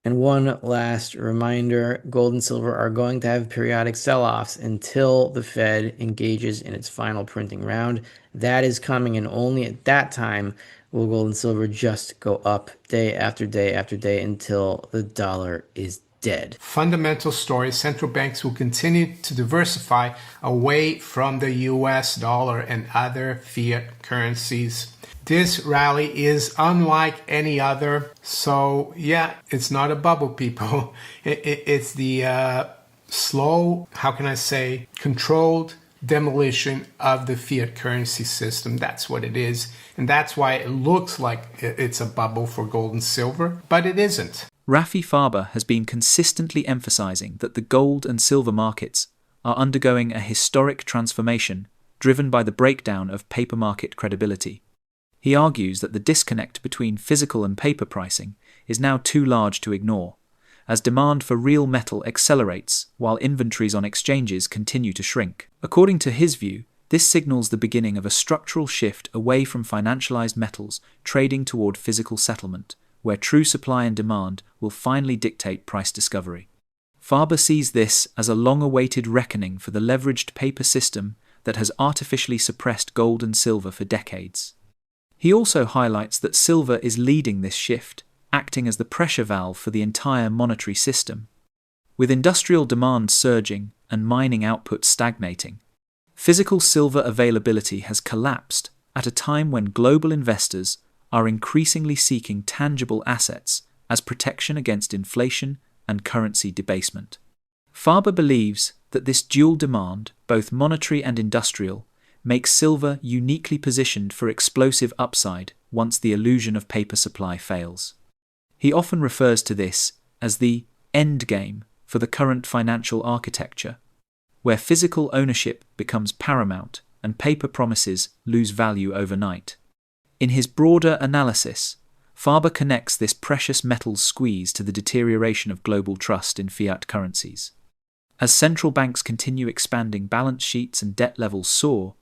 And one last reminder, gold and silver are going to have periodic sell-offs until the Fed engages in its final printing round. That is coming, and only at that time will gold and silver just go up day after day after day until the dollar is dead. Fundamental story, central banks will continue to diversify away from the US dollar and other fiat currencies. This rally is unlike any other. So yeah, it's not a bubble, people. It's the slow, how can I say, controlled demolition of the fiat currency system. That's what it is. And that's why it looks like it's a bubble for gold and silver, but it isn't. Rafi Farber has been consistently emphasizing that the gold and silver markets are undergoing a historic transformation driven by the breakdown of paper market credibility. He argues that the disconnect between physical and paper pricing is now too large to ignore, as demand for real metal accelerates while inventories on exchanges continue to shrink. According to his view, this signals the beginning of a structural shift away from financialized metals trading toward physical settlement, where true supply and demand will finally dictate price discovery. Farber sees this as a long-awaited reckoning for the leveraged paper system that has artificially suppressed gold and silver for decades. He also highlights that silver is leading this shift, acting as the pressure valve for the entire monetary system. With industrial demand surging and mining output stagnating, physical silver availability has collapsed at a time when global investors are increasingly seeking tangible assets as protection against inflation and currency debasement. Farber believes that this dual demand, both monetary and industrial, makes silver uniquely positioned for explosive upside once the illusion of paper supply fails. He often refers to this as the Endgame for the current financial architecture, where physical ownership becomes paramount and paper promises lose value overnight. In his broader analysis, Farber connects this precious metals squeeze to the deterioration of global trust in fiat currencies. As central banks continue expanding balance sheets and debt levels soar,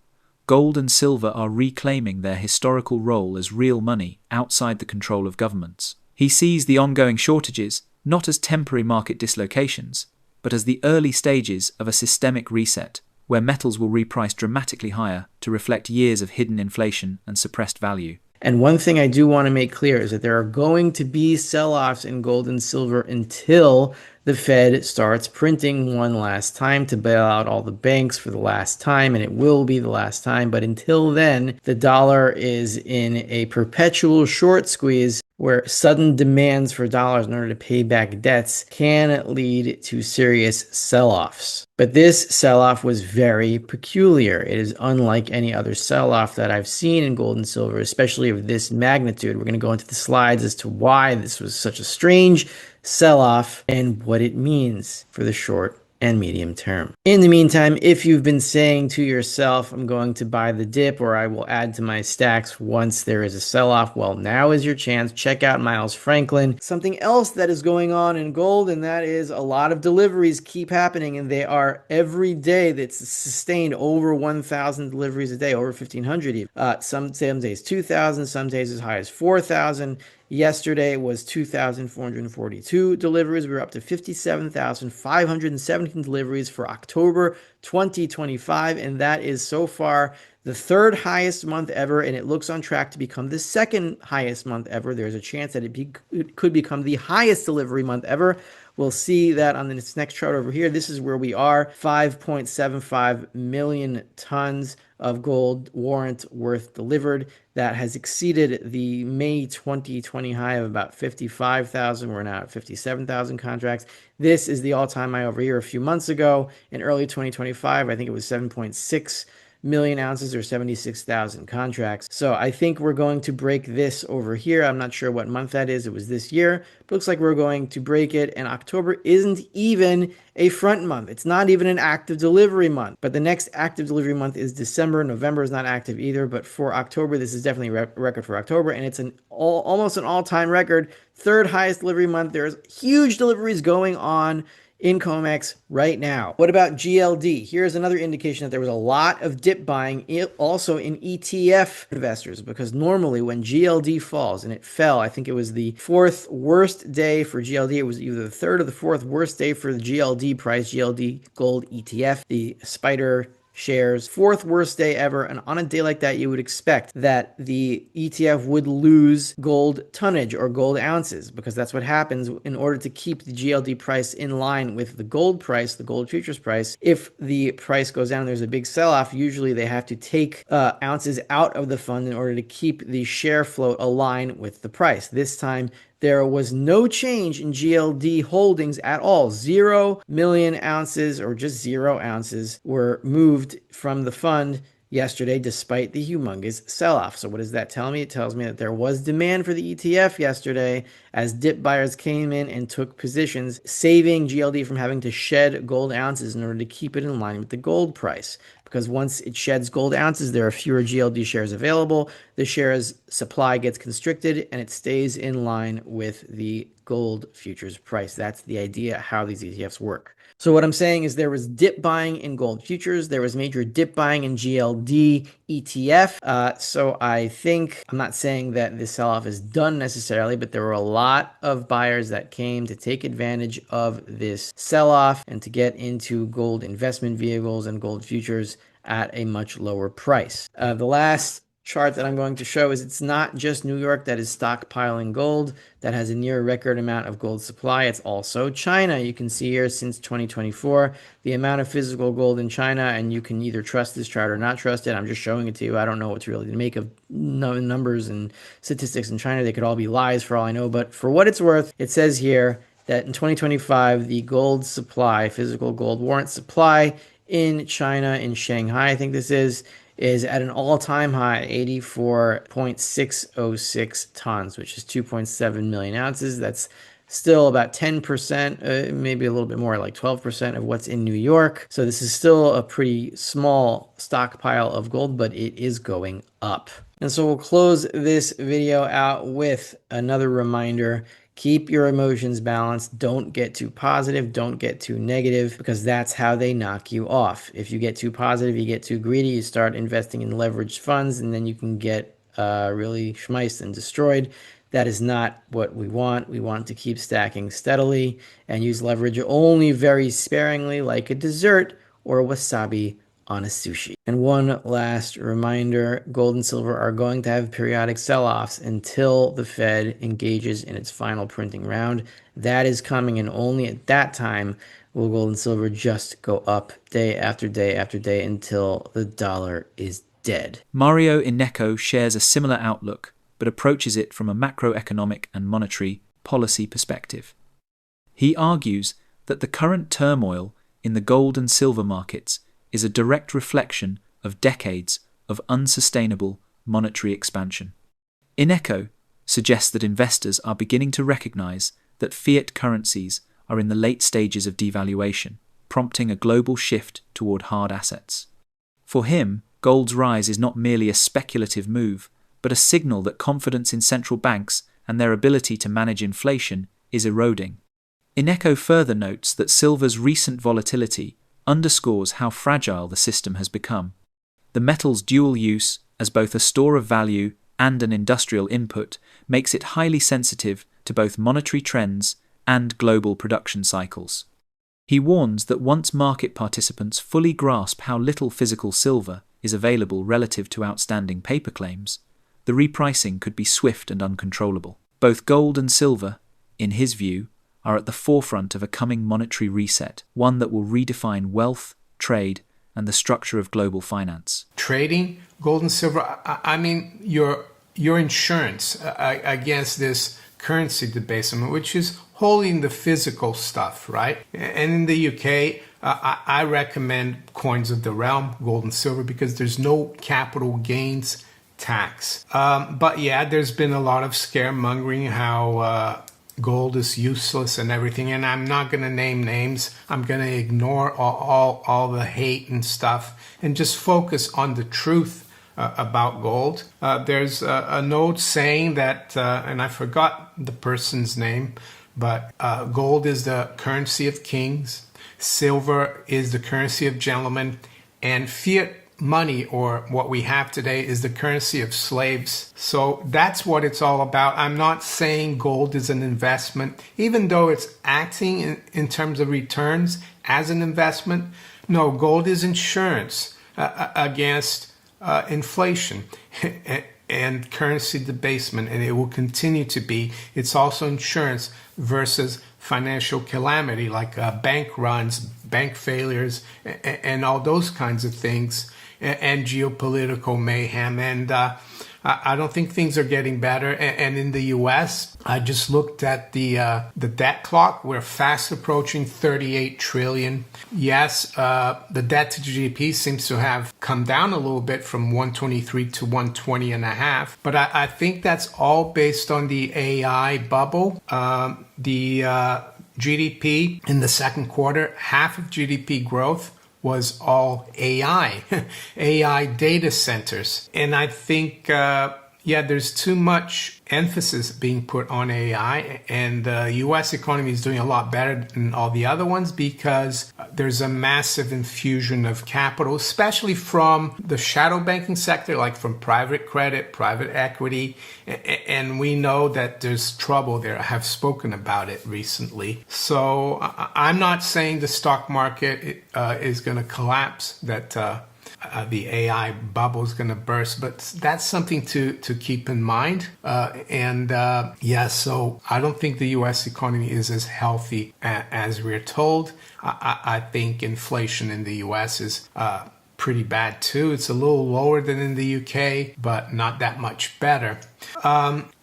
gold and silver are reclaiming their historical role as real money outside the control of governments. He sees the ongoing shortages not as temporary market dislocations, but as the early stages of a systemic reset, where metals will reprice dramatically higher to reflect years of hidden inflation and suppressed value. And one thing I do want to make clear is that there are going to be sell-offs in gold and silver until the Fed starts printing one last time to bail out all the banks for the last time, and it will be the last time. But until then, the dollar is in a perpetual short squeeze where sudden demands for dollars in order to pay back debts can lead to serious sell-offs. But this sell-off was very peculiar. It is unlike any other sell-off that I've seen in gold and silver, especially of this magnitude. We're going to go into the slides as to why this was such a strange sell-off and what it means for the short and medium term. In the meantime, if you've been saying to yourself, I'm going to buy the dip or I will add to my stacks once there is a sell-off, well, now is your chance. Check out Miles Franklin. Something else that is going on in gold, and that is a lot of deliveries keep happening, and they are every day. That's sustained over 1,000 deliveries a day, over 1,500 even. Some days 2,000, some days as high as 4,000. Yesterday was 2,442 deliveries. We were up to 57,517 deliveries for October 2025, and that is so far the third highest month ever, and it looks on track to become the second highest month ever. There's a chance that it could become the highest delivery month ever. We'll see that on this next chart over here. This is where we are, 5.75 million tons of gold warrant worth delivered. That has exceeded the May 2020 high of about 55,000. We're now at 57,000 contracts. This is the all-time high over here a few months ago. In early 2025, I think it was 7.6 million ounces or 76,000 contracts. So I think we're going to break this over here. I'm not sure what month that is. It was this year. It looks like we're going to break it, and October isn't even a front month. It's not even an active delivery month, but the next active delivery month is December. November is not active either, but for October, this is definitely a record for October, and it's almost an all-time record, third highest delivery month. There's huge deliveries going on in COMEX right now. What about GLD? Here's another indication that there was a lot of dip buying also in ETF investors, because normally when GLD falls, and it fell, I think it was the fourth worst day for GLD. It was either the third or the fourth worst day for the GLD price, GLD Gold ETF, the Spider shares, fourth worst day ever. And on a day like that, you would expect that the ETF would lose gold tonnage or gold ounces, because that's what happens in order to keep the GLD price in line with the gold price, the gold futures price. If the price goes down, there's a big sell-off. Usually they have to take ounces out of the fund in order to keep the share float aligned with the price. This time, there was no change in GLD holdings at all. 0 million ounces, or just 0 ounces, were moved from the fund yesterday despite the humongous sell-off. So what does that tell me? It tells me that there was demand for the ETF yesterday as dip buyers came in and took positions, saving GLD from having to shed gold ounces in order to keep it in line with the gold price. Because once it sheds gold ounces, there are fewer GLD shares available. The shares supply gets constricted and it stays in line with the gold futures price. That's the idea how these ETFs work. So what I'm saying is there was dip buying in gold futures. There was major dip buying in GLD ETF. So I think, I'm not saying that this sell-off is done necessarily, but there were a lot of buyers that came to take advantage of this sell-off and to get into gold investment vehicles and gold futures at a much lower price. The last chart that I'm going to show is it's not just New York that is stockpiling gold, that has a near record amount of gold supply. It's also China. You can see here since 2024, the amount of physical gold in China, and you can either trust this chart or not trust it. I'm just showing it to you. I don't know what to really make of numbers and statistics in China. They could all be lies for all I know, but for what it's worth, it says here that in 2025, the gold supply, physical gold warrant supply in China, in Shanghai, I think this is at an all-time high, 84.606 tons, which is 2.7 million ounces. That's still about 10%, maybe a little bit more, like 12% of what's in New York. So this is still a pretty small stockpile of gold, but it is going up. And so we'll close this video out with another reminder. Keep your emotions balanced. Don't get too positive. Don't get too negative, because that's how they knock you off. If you get too positive, you get too greedy, you start investing in leveraged funds, and then you can get really schmeiced and destroyed. That is not what we want. We want to keep stacking steadily and use leverage only very sparingly, like a dessert or wasabi on a sushi. And one last reminder, gold and silver are going to have periodic sell-offs until the Fed engages in its final printing round. That is coming, and only at that time will gold and silver just go up day after day after day until the dollar is dead. Marioinnecco shares a similar outlook, but approaches it from a macroeconomic and monetary policy perspective. He argues that the current turmoil in the gold and silver markets is a direct reflection of decades of unsustainable monetary expansion. Innecco suggests that investors are beginning to recognize that fiat currencies are in the late stages of devaluation, prompting a global shift toward hard assets. For him, gold's rise is not merely a speculative move, but a signal that confidence in central banks and their ability to manage inflation is eroding. Innecco further notes that silver's recent volatility underscores how fragile the system has become. The metal's dual use as both a store of value and an industrial input makes it highly sensitive to both monetary trends and global production cycles. He warns that once market participants fully grasp how little physical silver is available relative to outstanding paper claims, the repricing could be swift and uncontrollable. Both gold and silver, in his view, are at the forefront of a coming monetary reset, one that will redefine wealth, trade, and the structure of global finance. Trading gold and silver, I mean, your insurance against this currency debasement, which is holding the physical stuff, right? And in the UK, I recommend coins of the realm, gold and silver, because there's no capital gains tax. But yeah, there's been a lot of scaremongering how gold is useless and everything, and I'm not going to name names. I'm going to ignore all the hate and stuff and just focus on the truth about gold. There's a note saying that, and I forgot the person's name, but gold is the currency of kings, silver is the currency of gentlemen, and fiat money, or what we have today, is the currency of slaves. So that's what it's all about. I'm not saying gold is an investment, even though it's acting in terms of returns as an investment. No, gold is insurance against inflation and currency debasement, and it will continue to be. It's also insurance versus financial calamity, like bank runs, bank failures, and all those kinds of things, and geopolitical mayhem. And I don't think things are getting better. And in the U.S., I just looked at the debt clock. We're fast approaching 38 trillion. Yes, the debt to GDP seems to have come down a little bit from 123 to 120 and a half. But I think that's all based on the AI bubble. The GDP in the second quarter, half of GDP growth was all AI, AI data centers. And I think, there's too much emphasis being put on AI, and the US economy is doing a lot better than all the other ones because there's a massive infusion of capital, especially from the shadow banking sector, like from private credit, private equity, and we know that there's trouble there. I have spoken about it recently. So I'm not saying the stock market is going to collapse, that the AI bubble is going to burst, but that's something to keep in mind. So I don't think the U.S. economy is as healthy as we're told. I think inflation in the U.S. is pretty bad too. It's a little lower than in the UK, but not that much better.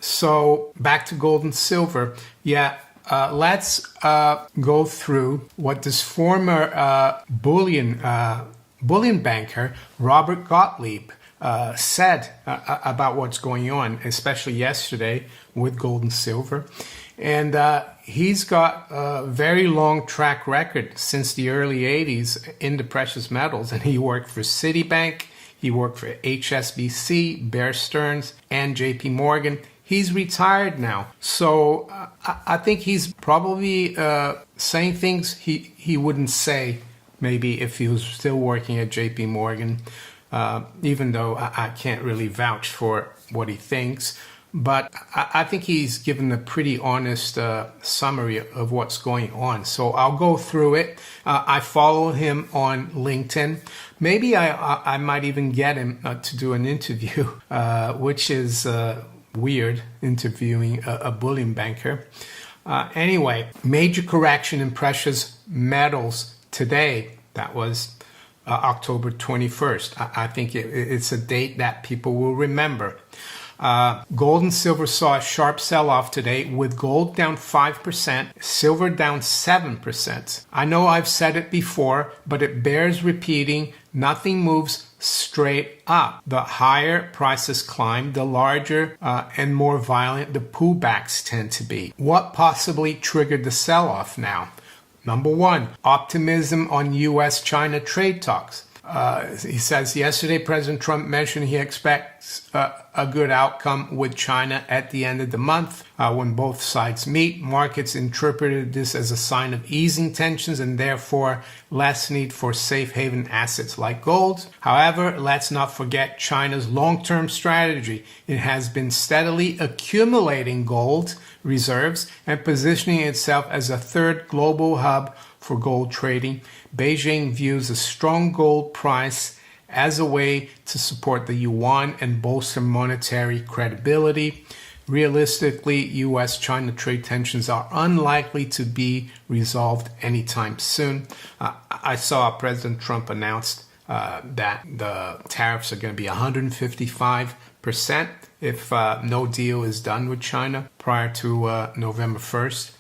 So back to gold and silver. Let's go through what this former bullion banker Robert Gottlieb said about what's going on, especially yesterday with gold and silver. And he's got a very long track record since the early 80s in the precious metals. And he worked for Citibank, he worked for HSBC, Bear Stearns, and JP Morgan. He's retired now. So I think he's probably saying things he wouldn't say maybe if he was still working at JP Morgan, even though I can't really vouch for what he thinks. But I think he's given a pretty honest summary of what's going on. So I'll go through it. I follow him on LinkedIn. Maybe I might even get him to do an interview, which is weird, interviewing a bullion banker. Anyway, major correction in precious metals today. That was October 21st. I think it's a date that people will remember. Gold and silver saw a sharp sell-off today, with gold down 5%, silver down 7%. I know I've said it before, but it bears repeating. Nothing moves straight up. The higher prices climb, the larger and more violent the pullbacks tend to be. What possibly triggered the sell-off now? Number one, optimism on U.S.-China trade talks. He says yesterday President Trump mentioned he expects a good outcome with China at the end of the month when both sides meet. Markets interpreted this as a sign of easing tensions and therefore less need for safe haven assets like gold. However, let's not forget China's long-term strategy. It has been steadily accumulating gold reserves and positioning itself as a third global hub for gold trading. Beijing views a strong gold price as a way to support the yuan and bolster monetary credibility. Realistically, U.S.-China trade tensions are unlikely to be resolved anytime soon. I saw President Trump announced that the tariffs are going to be 155% if no deal is done with China prior to November 1st.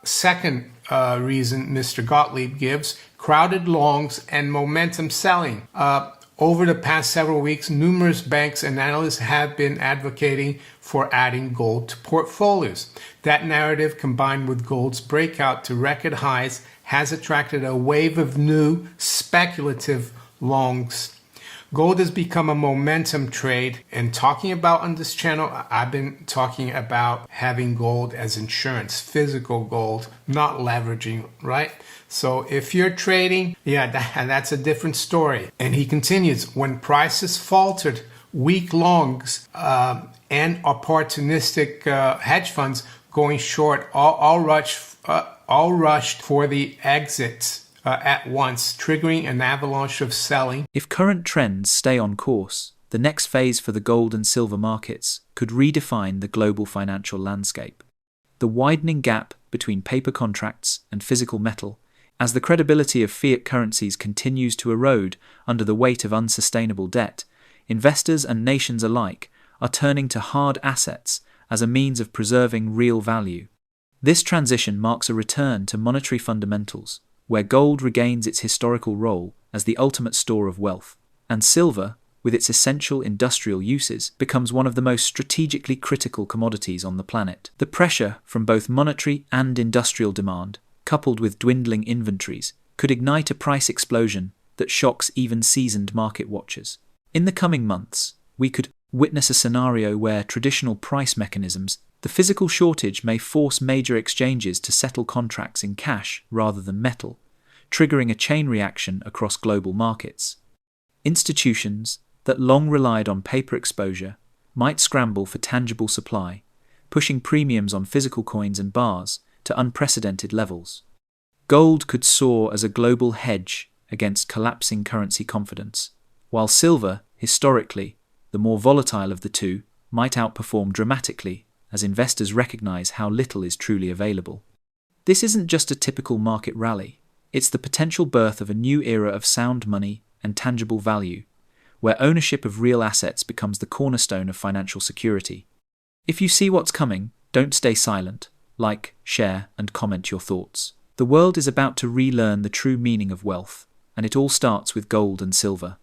Second reason Mr. Gottlieb gives, crowded longs and momentum selling. Over the past several weeks, numerous banks and analysts have been advocating for adding gold to portfolios. That narrative, combined with gold's breakout to record highs, has attracted a wave of new speculative longs. Gold has become a momentum trade, and talking about on this channel, I've been talking about having gold as insurance, physical gold, not leveraging, right? So if you're trading, that's a different story. And he continues, when prices faltered, weak longs and opportunistic hedge funds going short all rushed for the exits at once, triggering an avalanche of selling. If current trends stay on course, the next phase for the gold and silver markets could redefine the global financial landscape. The widening gap between paper contracts and physical metal, as the credibility of fiat currencies continues to erode under the weight of unsustainable debt, investors and nations alike are turning to hard assets as a means of preserving real value. This transition marks a return to monetary fundamentals, where gold regains its historical role as the ultimate store of wealth, and silver, with its essential industrial uses, becomes one of the most strategically critical commodities on the planet. The pressure from both monetary and industrial demand, coupled with dwindling inventories, could ignite a price explosion that shocks even seasoned market watchers. In the coming months, we could witness a scenario where traditional price mechanisms, the physical shortage may force major exchanges to settle contracts in cash rather than metal, triggering a chain reaction across global markets. Institutions that long relied on paper exposure might scramble for tangible supply, pushing premiums on physical coins and bars to unprecedented levels. Gold could soar as a global hedge against collapsing currency confidence, while silver, historically, the more volatile of the two, might outperform dramatically as investors recognize how little is truly available. This isn't just a typical market rally, it's the potential birth of a new era of sound money and tangible value, where ownership of real assets becomes the cornerstone of financial security. If you see what's coming, don't stay silent. Like, share, and comment your thoughts. The world is about to relearn the true meaning of wealth, and it all starts with gold and silver.